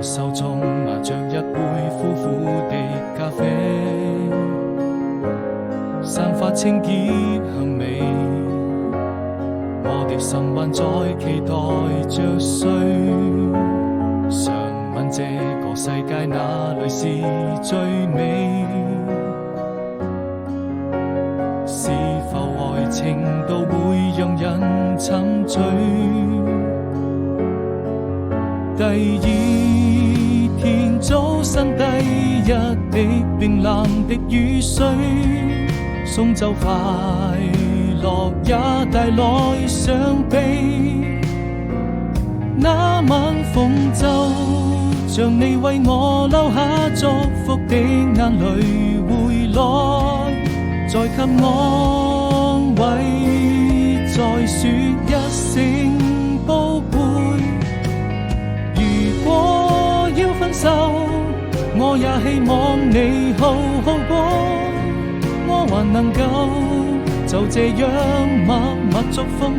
手中拿着一杯苦苦的咖啡，散發清潔香味。我的心還在期待着誰，想問這個世界哪裏是最美？是否愛情都會讓人沉醉？第二天早晨，第一滴冰冷的雨水，送走快樂也帶來傷悲。那晚風就像你為我留下祝福的眼淚回來，再給安慰，再說一聲寶貝。如果要分手，我也希望你好好過，我還能夠就這樣默默祝福。